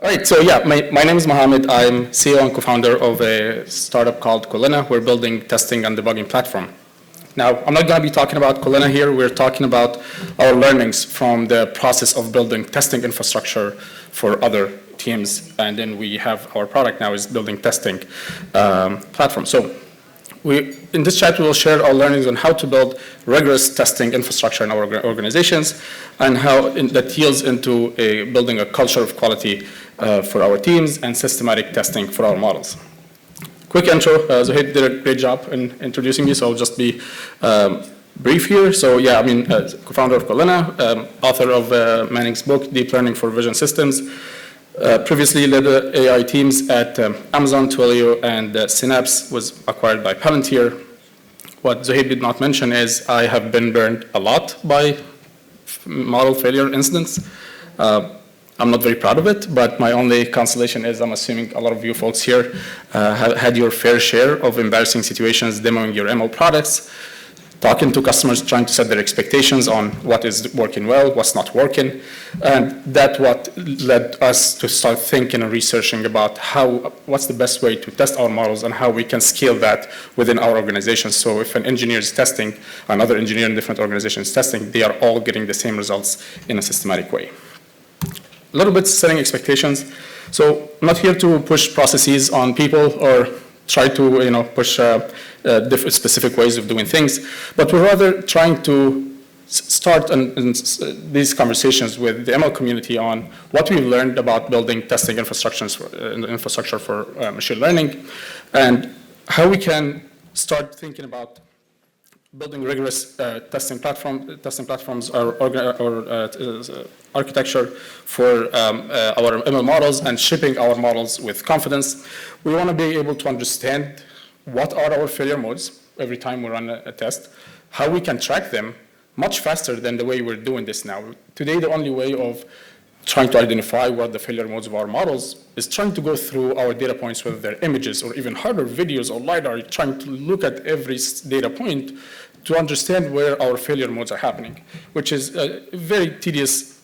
All right, so yeah, my name is Mohammed. I'm CEO and co-founder of a startup called Colina. We're building testing and debugging platform. Now, I'm not going to be talking about Colina here. We're talking about our learnings from the process of building testing infrastructure for other teams. And then we have our product now is building testing platform. So in this chat, we will share our learnings on how to build rigorous testing infrastructure in our organizations and how that yields into building a culture of quality for our teams and systematic testing for our models. Quick intro, Zohaib did a great job in introducing me, so I'll just be brief here. So yeah, co-founder of Colina, author of Manning's book, Deep Learning for Vision Systems. Previously led AI teams at Amazon, Twilio, and Synapse was acquired by Palantir. What Zohaib did not mention is I have been burned a lot by model failure incidents. I'm not very proud of it, but my only consolation is I'm assuming a lot of you folks here have had your fair share of embarrassing situations demoing your ML products, talking to customers, trying to set their expectations on what is working well, what's not working. And that's what led us to start thinking and researching about what's the best way to test our models and how we can scale that within our organization. So if an engineer is testing, another engineer in different organizations is testing, they are all getting the same results in a systematic way. A little bit setting expectations. So I'm not here to push processes on people or try to push different specific ways of doing things, but we're rather trying to start these conversations with the ML community on what we've learned about building testing infrastructure for machine learning, and how we can start thinking about building rigorous testing platforms or architecture for our ML models and shipping our models with confidence. We want to be able to understand what are our failure modes every time we run a test, how we can track them much faster than the way we're doing this now. Today, the only way of trying to identify what the failure modes of our models is trying to go through our data points, whether they're images or even harder, videos or LiDAR, trying to look at every data point to understand where our failure modes are happening, which is a very tedious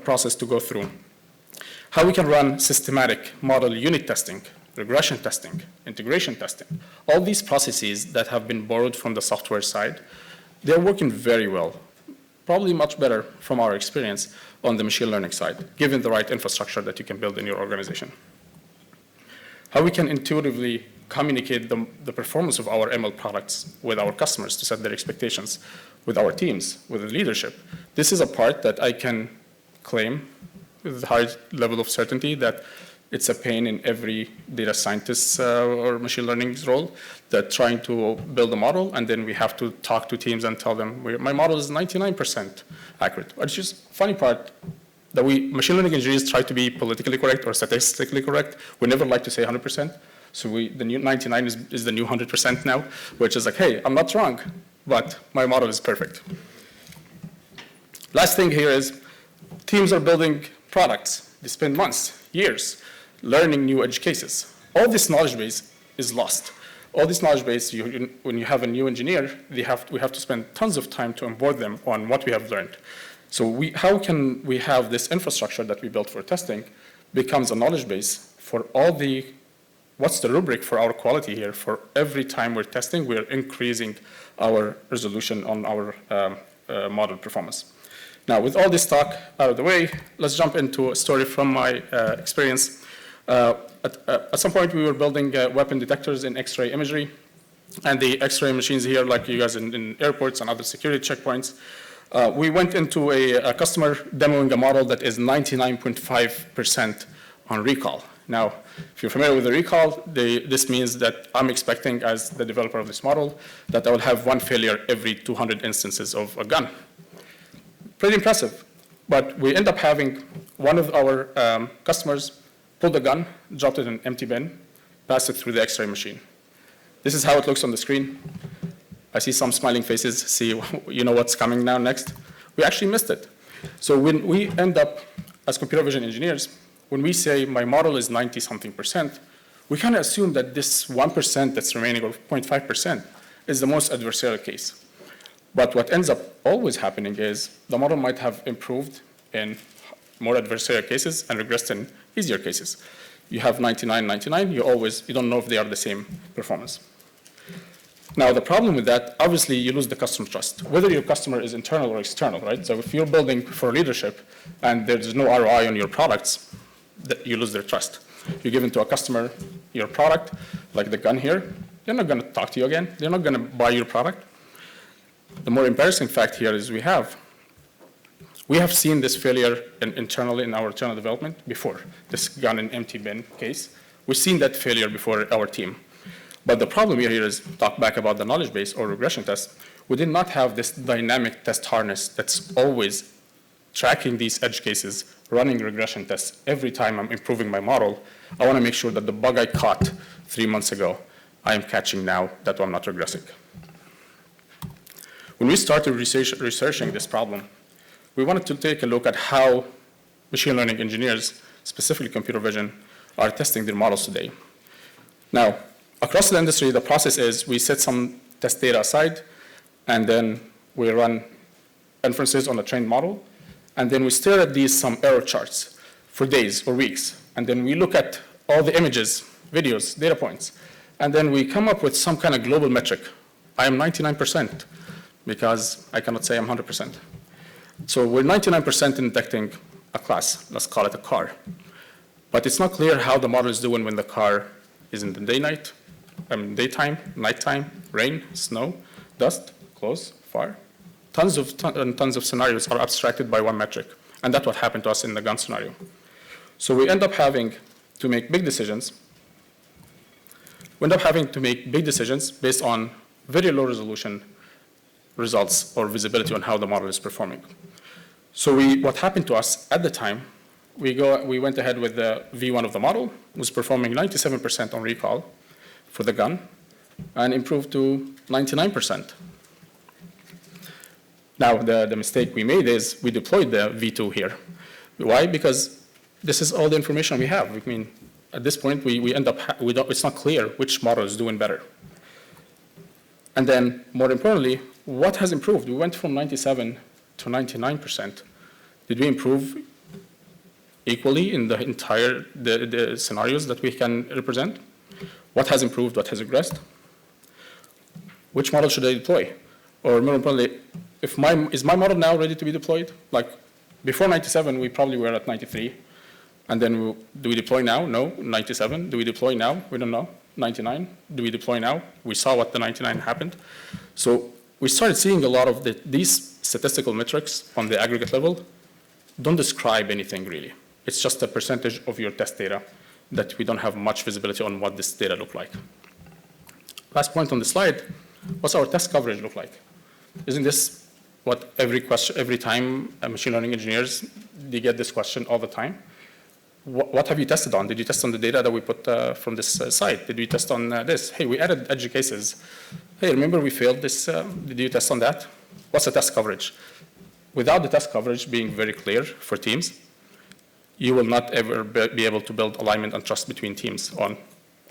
process to go through. How we can run systematic model unit testing, regression testing, integration testing. All these processes that have been borrowed from the software side, they're working very well, probably much better from our experience on the machine learning side, given the right infrastructure that you can build in your organization. How we can intuitively communicate the performance of our ML products with our customers to set their expectations with our teams, with the leadership. This is a part that I can claim with a high level of certainty that it's a pain in every data scientist or machine learning role that trying to build a model, and then we have to talk to teams and tell them, my model is 99% accurate. It's just funny part that machine learning engineers try to be politically correct or statistically correct. We never like to say 100%. So the new 99 is the new 100% now, which is like, hey, I'm not wrong, but my model is perfect. Last thing here is teams are building products. They spend months, years, learning new edge cases. All this knowledge base is lost. All this knowledge base, when you have a new engineer, we have to spend tons of time to onboard them on what we have learned. So how can we have this infrastructure that we built for testing becomes a knowledge base for all what's the rubric for our quality here? For every time we're testing, we're increasing our resolution on our model performance. Now, with all this talk out of the way, let's jump into a story from my experience. At some point, we were building weapon detectors in X-ray imagery. And the X-ray machines here, like you guys in airports and other security checkpoints, we went into a customer demoing a model that is 99.5% on recall. Now, if you're familiar with the recall, this means that I'm expecting, as the developer of this model, that I will have one failure every 200 instances of a gun. Pretty impressive. But we end up having one of our customers pull the gun, dropped it in an empty bin, passed it through the X-ray machine. This is how it looks on the screen. I see some smiling faces. See, you know what's coming now next. We actually missed it. So when we end up, as computer vision engineers, when we say my model is 90-something%, we kind of assume that this 1% that's remaining, or 0.5%, is the most adversarial case. But what ends up always happening is the model might have improved in more adversarial cases and regressed in easier cases. You have 99, 99, you don't know if they are the same performance. Now, the problem with that, obviously, you lose the customer trust, whether your customer is internal or external, right? So if you're building for leadership and there's no ROI on your products, you lose their trust. You give into a customer your product, like the gun here, they're not going to talk to you again. They're not going to buy your product. The more embarrassing fact here is we have seen this failure internally in our internal development before, this gun and empty bin case. We've seen that failure before our team. But the problem here is, talk back about the knowledge base or regression test, we did not have this dynamic test harness that's always tracking these edge cases, running regression tests. Every time I'm improving my model, I want to make sure that the bug I caught 3 months ago, I am catching now that I'm not regressing. When we started researching this problem, we wanted to take a look at how machine learning engineers, specifically computer vision, are testing their models today. Now, across the industry, the process is we set some test data aside, and then we run inferences on the trained model, and then we stare at these some error charts for days or weeks, and then we look at all the images, videos, data points, and then we come up with some kind of global metric. I am 99% because I cannot say I'm 100%. So we're 99% in detecting a class, let's call it a car. But it's not clear how the model is doing when the car is in the daytime, nighttime, rain, snow, dust, close, far. Tons of scenarios are abstracted by one metric, and that's what happened to us in the gun scenario. So we end up having to make big decisions. We end up having to make big decisions based on very low resolution results or visibility on how the model is performing. So what happened to us at the time, we went ahead with the V1 of the model, was performing 97% on recall for the gun, and improved to 99%. Now, the mistake we made is we deployed the V2 here. Why? Because this is all the information we have. I mean, at this point, we end up, it's not clear which model is doing better. And then, more importantly, what has improved? We went from 97 to 99%. Did we improve equally in the entire the scenarios that we can represent? What has improved? What has regressed? Which model should I deploy? Or more importantly, is my model now ready to be deployed? Like before 97, we probably were at 93. And then do we deploy now? No, 97. Do we deploy now? We don't know. 99. Do we deploy now? We saw what the 99 happened. So we started seeing a lot of these statistical metrics on the aggregate level don't describe anything really. It's just a percentage of your test data that we don't have much visibility on what this data look like. Last point on the slide, what's our test coverage look like? Isn't this what every time machine learning engineers, they get this question all the time? What have you tested on? Did you test on the data that we put from this site? Did we test on this? Hey, we added edge cases. Hey, remember we failed this? Did you test on that? What's the test coverage? Without the test coverage being very clear for teams, you will not ever be able to build alignment and trust between teams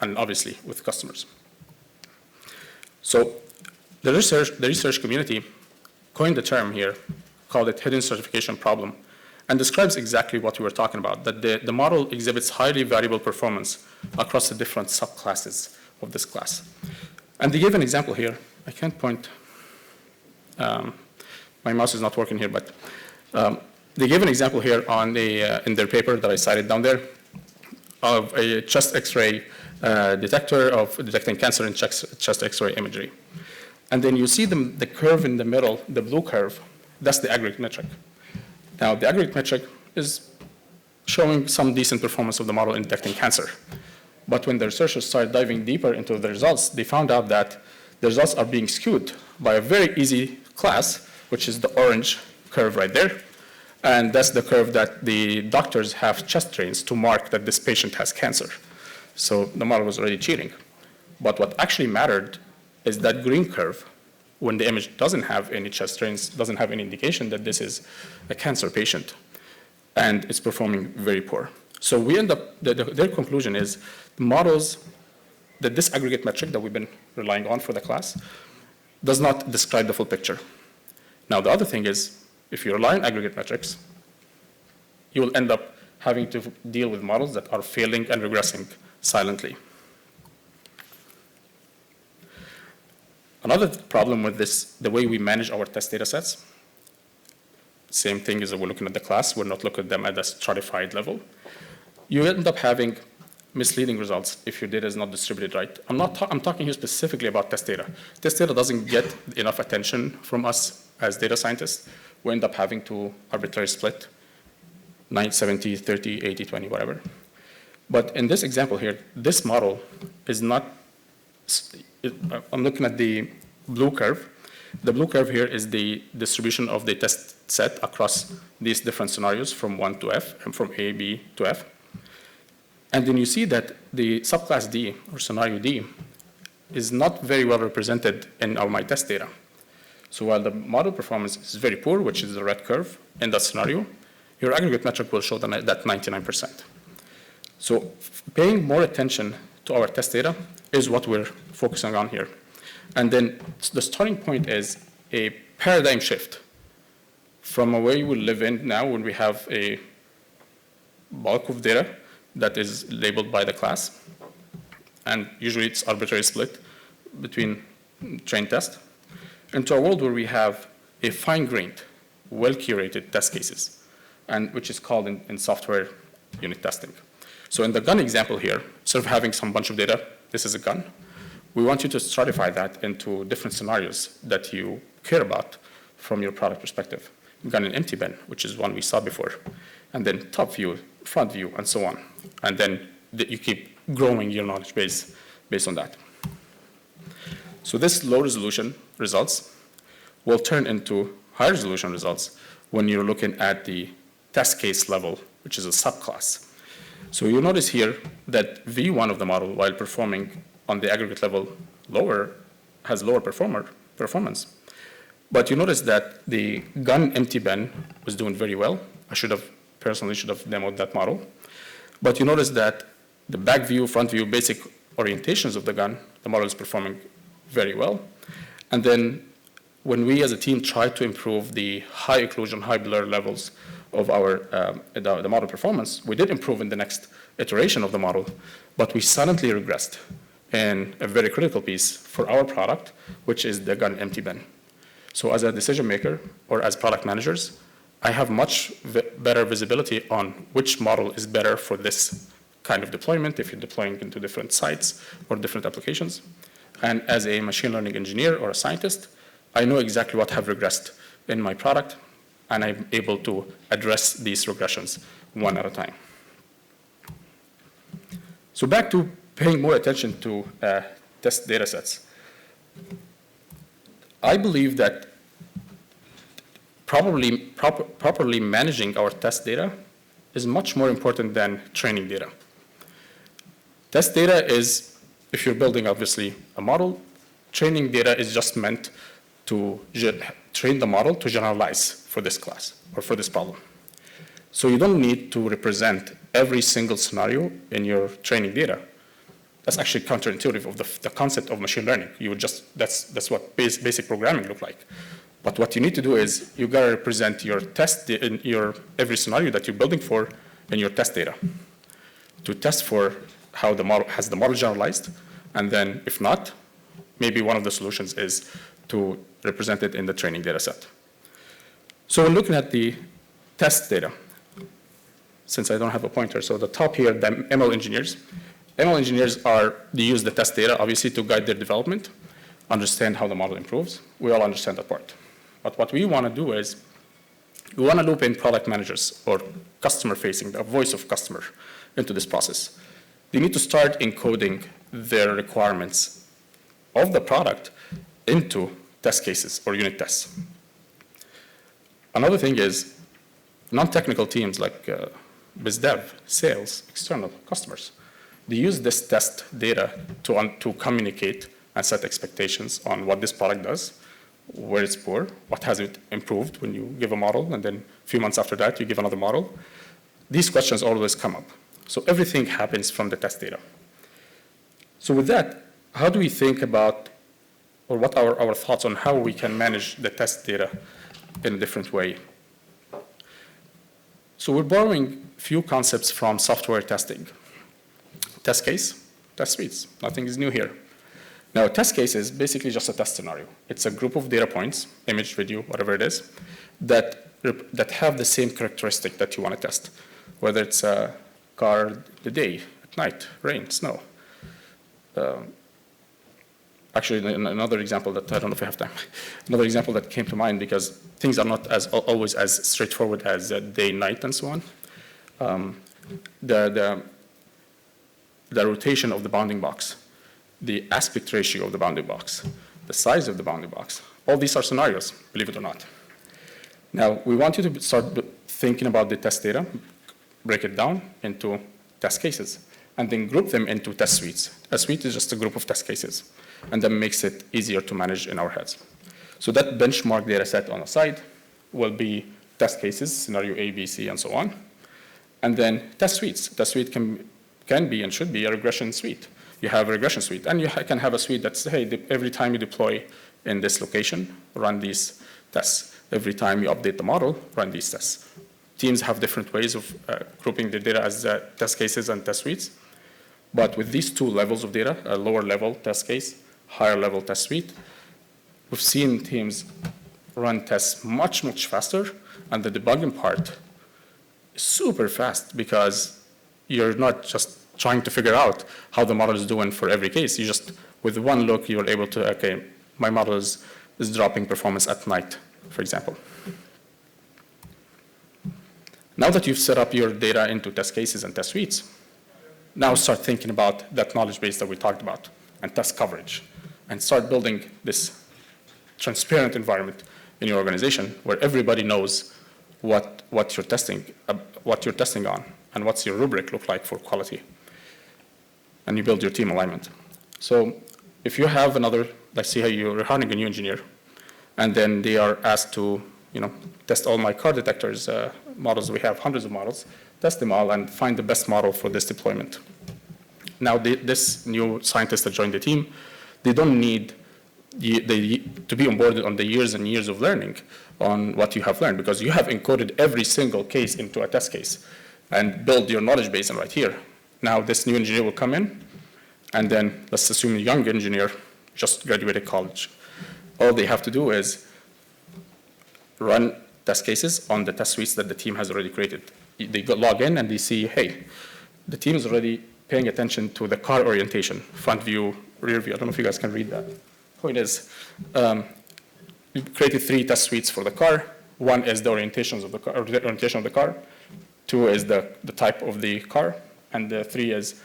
and obviously with customers. So the research community coined the term here, called it hidden certification problem, and describes exactly what we were talking about, that the model exhibits highly variable performance across the different subclasses of this class. And they gave an example here. I can't point. My mouse is not working here, but they gave an example here in their paper that I cited down there of a chest X-ray detector of detecting cancer in chest X-ray imagery. And then you see the curve in the middle, the blue curve, that's the aggregate metric. Now, the aggregate metric is showing some decent performance of the model in detecting cancer. But when the researchers started diving deeper into the results, they found out that the results are being skewed by a very easy class, which is the orange curve right there. And that's the curve that the doctors have chest drains to mark that this patient has cancer. So the model was already cheating. But what actually mattered is that green curve, when the image doesn't have any chest drains, doesn't have any indication that this is a cancer patient, and it's performing very poor. So we end up, their conclusion is the models, that this aggregate metric that we've been relying on for the class does not describe the full picture. Now, the other thing is, if you rely on aggregate metrics, you will end up having to deal with models that are failing and regressing silently. Another problem with this, the way we manage our test data sets, same thing as we're looking at the class, we're not looking at them at a stratified level. You end up having misleading results if your data is not distributed right. I'm talking here specifically about test data. Test data doesn't get enough attention from us as data scientists. We end up having to arbitrarily split 70, 30, 80, 20, whatever. But in this example here, this model is not, I'm looking at the blue curve. The blue curve here is the distribution of the test set across these different scenarios from 1 to F and from A, B to F. And then you see that the subclass D, or scenario D, is not very well represented in our MyTest data. So while the model performance is very poor, which is the red curve in that scenario, your aggregate metric will show that 99%. So paying more attention to our test data is what we're focusing on here. And then the starting point is a paradigm shift from a way we live in now when we have a bulk of data that is labeled by the class, and usually it's arbitrarily split between trained test, into a world where we have a fine-grained, well-curated test cases, and which is called in software unit testing. So in the gun example here, instead of having some bunch of data, this is a gun, we want you to stratify that into different scenarios that you care about from your product perspective. Gun and empty bin, which is one we saw before, and then top view, front view, and so on. And then you keep growing your knowledge base based on that. So this low resolution results will turn into high resolution results when you're looking at the test case level, which is a subclass. So you notice here that V1 of the model, while performing on the aggregate level lower, has lower performance. But you notice that the gun empty bin was doing very well. I personally should have demoed that model. But you notice that the back view, front view, basic orientations of the gun, the model is performing very well. And then when we as a team try to improve the high occlusion, high blur levels of our the model performance, we did improve in the next iteration of the model, but we silently regressed in a very critical piece for our product, which is the gun empty bin. So as a decision maker or as product managers, I have much better visibility on which model is better for this kind of deployment if you're deploying into different sites or different applications. And as a machine learning engineer or a scientist, I know exactly what have regressed in my product, and I'm able to address these regressions one at a time. So back to paying more attention to test data sets. I believe that properly managing our test data is much more important than training data. Test data is, if you're building obviously a model, training data is just meant to train the model to generalize for this class or for this problem. So you don't need to represent every single scenario in your training data. That's actually counterintuitive of the concept of machine learning. You would just, that's what basic programming look like. But what you need to do is you gotta represent your test in every scenario that you're building for in your test data to test for how the model has the model generalized, and then if not, maybe one of the solutions is to represent it in the training data set. So we're looking at the test data. Since I don't have a pointer, so the top here, the ML engineers. ML engineers they use the test data obviously to guide their development, understand how the model improves. We all understand that part. But what we want to do is we want to loop in product managers or customer facing, the voice of customer into this process. They need to start encoding their requirements of the product into test cases or unit tests. Another thing is non-technical teams like biz dev, sales, external customers, they use this test data to communicate and set expectations on what this product does, where it's poor, what has it improved when you give a model, and then a few months after that you give another model. These questions always come up. So everything happens from the test data. So with that, how do we think about, or what are our thoughts on how we can manage the test data in a different way? So we're borrowing few concepts from software testing. Test case, test suites, nothing is new here. Now, test case is basically just a test scenario. It's a group of data points, image, video, whatever it is, that have the same characteristic that you want to test, whether it's a car, the day, at night, rain, snow. Actually, another example that, I don't know if I have time, another example that came to mind, because things are not always as straightforward as day, night, and so on. The rotation of the bounding box, the aspect ratio of the bounding box, the size of the bounding box, all these are scenarios, believe it or not. Now, we want you to start thinking about the test data, break it down into test cases, and then group them into test suites. A suite is just a group of test cases, and that makes it easier to manage in our heads. So that benchmark data set on the side will be test cases, scenario A, B, C, and so on. And then test suites. Test suite can be and should be a regression suite. You have a regression suite, and you can have a suite that's, hey, every time you deploy in this location, run these tests. Every time you update the model, run these tests. Teams have different ways of grouping the data as test cases and test suites. But with these two levels of data, a lower level test case, higher level test suite, we've seen teams run tests much, much faster, and the debugging part is super fast because you're not just trying to figure out how the model is doing for every case. You just, with one look, you're able to, okay, my model is dropping performance at night, for example. Now that you've set up your data into test cases and test suites, now start thinking about that knowledge base that we talked about and test coverage, and start building this transparent environment in your organization where everybody knows what you're testing on and what's your rubric look like for quality. And you build your team alignment. So if you have another, let's say you're hiring a new engineer, and then they are asked to, test all my car detectors models. We have hundreds of models. Test them all and find the best model for this deployment. Now, this new scientist that joined the team, they don't need to be onboarded on the years and years of learning on what you have learned, because you have encoded every single case into a test case and build your knowledge base right here. Now, this new engineer will come in, and then let's assume a young engineer just graduated college. All they have to do is run test cases on the test suites that the team has already created. They log in and they see, hey, the team is already paying attention to the car orientation, front view, rear view. I don't know if you guys can read that. Oh, it is. We created 3 test suites for the car. One is the orientations of the car, or the orientation of the car. 2 is the type of the car. And the 3 is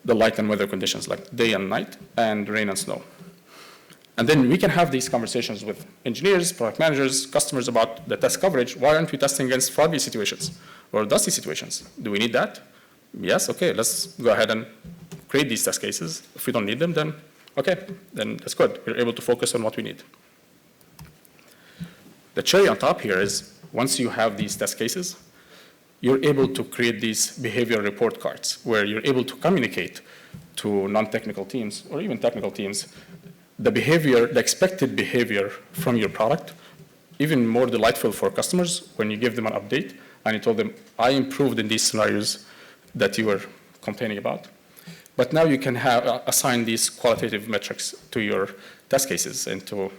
the light and weather conditions, like day and night, and rain and snow. And then we can have these conversations with engineers, product managers, customers about the test coverage. Why aren't we testing against foggy situations or dusty situations? Do we need that? Yes, okay, let's go ahead and create these test cases. If we don't need them, then okay, then that's good. We're able to focus on what we need. The cherry on top here is once you have these test cases, you're able to create these behavior report cards where you're able to communicate to non-technical teams or even technical teams the behavior, the expected behavior from your product, even more delightful for customers when you give them an update and you told them, I improved in these scenarios that you were complaining about. But now you can assign these qualitative metrics to your test cases into,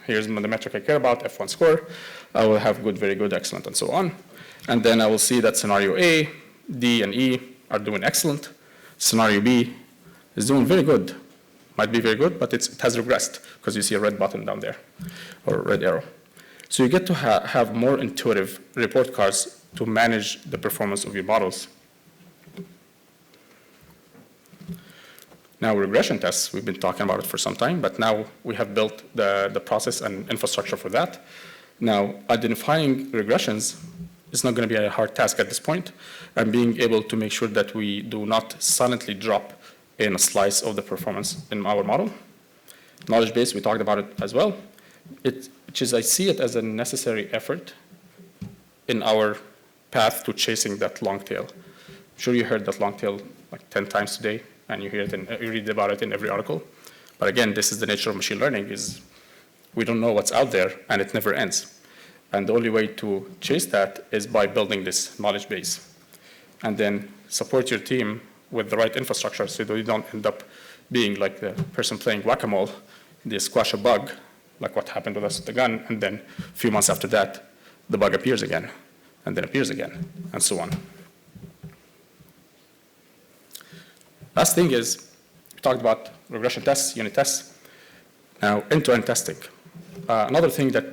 here's the metric I care about, F1 score. I will have good, very good, excellent, and so on. And then I will see that scenario A, D, and E are doing excellent. Scenario B is doing very good. Might be very good, but it has regressed because you see a red button down there or a red arrow. So you get to have more intuitive report cards to manage the performance of your models. Now, regression tests, we've been talking about it for some time, but now we have built the process and infrastructure for that. Now, identifying regressions is not going to be a hard task at this point, and being able to make sure that we do not silently drop in a slice of the performance in our model. Knowledge base, we talked about it as well. I see it as a necessary effort in our path to chasing that long tail. I'm sure you heard that long tail like 10 times today, and you hear it you read about it in every article. But again, this is the nature of machine learning, is we don't know what's out there, and it never ends. And the only way to chase that is by building this knowledge base. And then support your team with the right infrastructure so that you don't end up being like the person playing whack-a-mole. They squash a bug, like what happened with us with the gun, and then a few months after that, the bug appears again, and then appears again, and so on. Last thing is, we talked about regression tests, unit tests. Now, end-to-end testing. Another thing that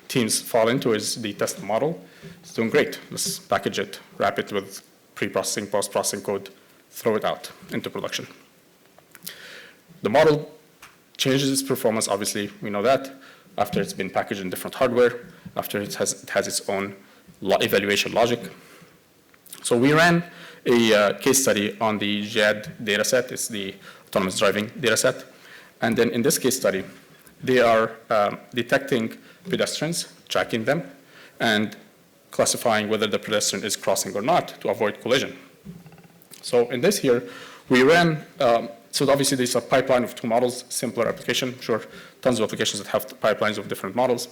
teams fall into is the test model. It's doing great. Let's package it, wrap it with pre-processing, post-processing code, throw it out into production. The model changes its performance, obviously, we know that, after it's been packaged in different hardware, after it has its own evaluation logic. So we ran a case study on the JAD dataset. It's the autonomous driving dataset. And then in this case study, they are detecting pedestrians, tracking them, and classifying whether the pedestrian is crossing or not to avoid collision. So in this here, we ran, so obviously there's a pipeline of two models, simpler application, sure, tons of applications that have pipelines of different models.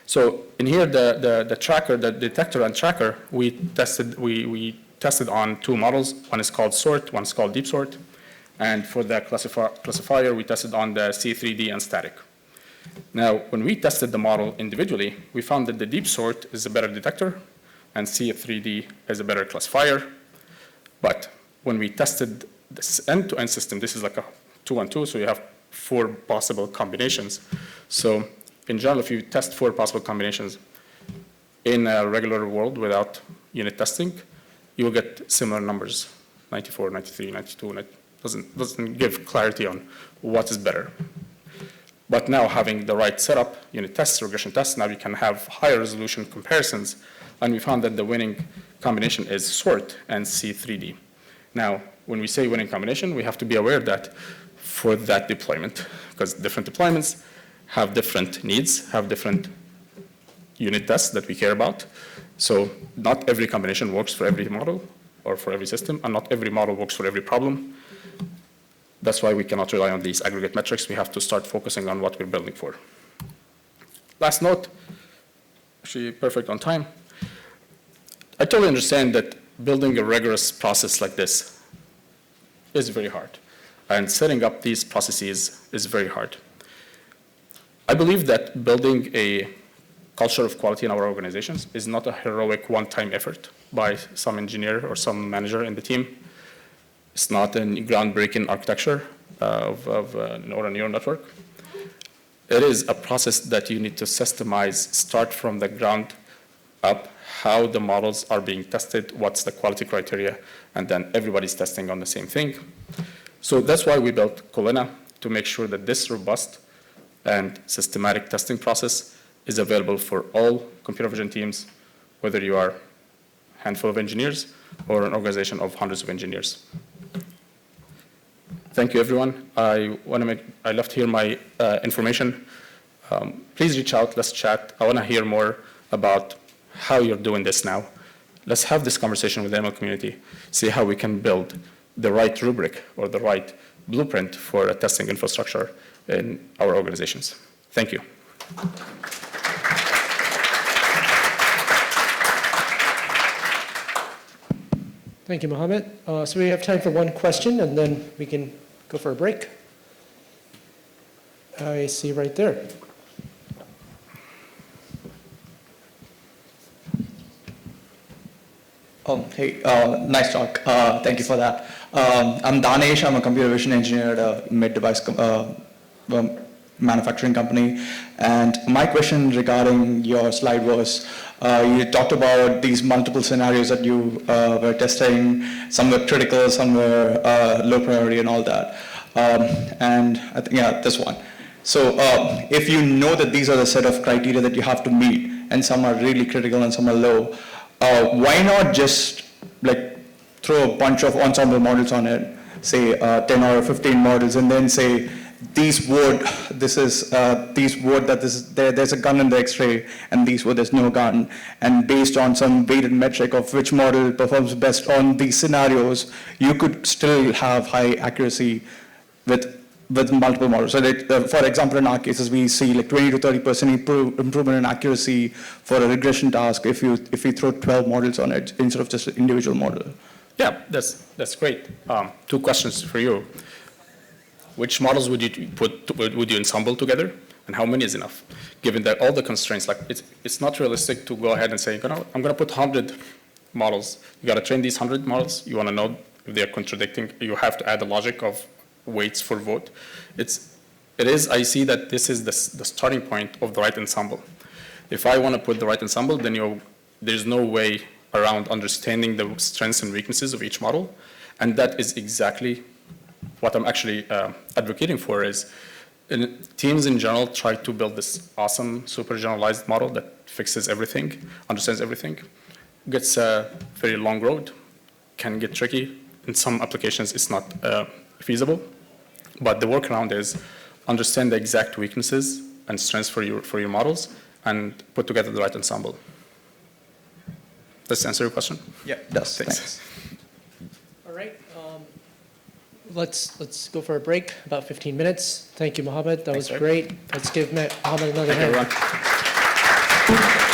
So in here, the tracker, the detector and tracker, we tested on two models. One is called sort, one is called deep sort. And for the classifier, we tested on the C3D and static. Now, when we tested the model individually, we found that the deep sort is a better detector and C3D is a better classifier. But when we tested this end-to-end system, this is like a 2-on-2, so you have 4 possible combinations. So in general, if you test 4 possible combinations in a regular world without unit testing, you will get similar numbers, 94, 93, 92, and it doesn't give clarity on what is better. But now having the right setup, unit tests, regression tests, now we can have higher resolution comparisons, and we found that the winning combination is sort and C3D. Now, when we say winning combination, we have to be aware that for that deployment, because different deployments have different needs, have different unit tests that we care about. So not every combination works for every model or for every system, and not every model works for every problem. That's why we cannot rely on these aggregate metrics. We have to start focusing on what we're building for. Last note, actually perfect on time. I totally understand that building a rigorous process like this is very hard, and setting up these processes is very hard. I believe that building a culture of quality in our organizations is not a heroic one-time effort by some engineer or some manager in the team. It's not a groundbreaking architecture or a neural network. It is a process that you need to systemize, start from the ground up, how the models are being tested, what's the quality criteria, and then everybody's testing on the same thing. So that's why we built Collina, to make sure that this robust and systematic testing process is available for all computer vision teams, whether you are a handful of engineers or an organization of hundreds of engineers. Thank you, everyone. I left here my information. Please reach out, let's chat. I want to hear more about how you're doing this now. Let's have this conversation with the ML community, see how we can build the right rubric or the right blueprint for a testing infrastructure in our organizations. Thank you. Thank you, Mohammed. So we have time for one question, and then we can go for a break. I see right there. Hey, nice talk. Thank you for that. I'm Danesh. I'm a computer vision engineer at a mid-device manufacturing company. And my question regarding your slide was, you talked about these multiple scenarios that you were testing. Some were critical, some were low priority and all that. And I think, yeah, this one. So if you know that these are the set of criteria that you have to meet, and some are really critical and some are low, why not just like throw a bunch of ensemble models on it, say 10 or 15 models, and then say these would, there's a gun in the X-ray, and these would, there's no gun, and based on some weighted metric of which model performs best on these scenarios, you could still have high accuracy with with multiple models. So that, for example, in our cases, we see like 20 to 30% improvement in accuracy for a regression task if we throw 12 models on it instead of just an individual model. Yeah, that's great. Two questions for you. Which models would you ensemble together, and how many is enough? Given that all the constraints, like it's not realistic to go ahead and say, I'm going to put 100 models. You got to train these 100 models. You want to know if they're contradicting. You have to add the logic of weights for vote. I see that this is the starting point of the right ensemble. If I want to put the right ensemble, then there's no way around understanding the strengths and weaknesses of each model, and that is exactly what I'm actually advocating for. Is teams in general try to build this awesome, super generalized model that fixes everything, understands everything. Gets a very long road, can get tricky. In some applications, it's not feasible. But the workaround is understand the exact weaknesses and strengths for your models and put together the right ensemble. Does that answer your question? Yeah, it does. Thanks. All right. Let's go for a break, about 15 minutes. Thank you, Mohammed. That was Thanks, great. Let's give Mohammed another Thank you, hand. everyone.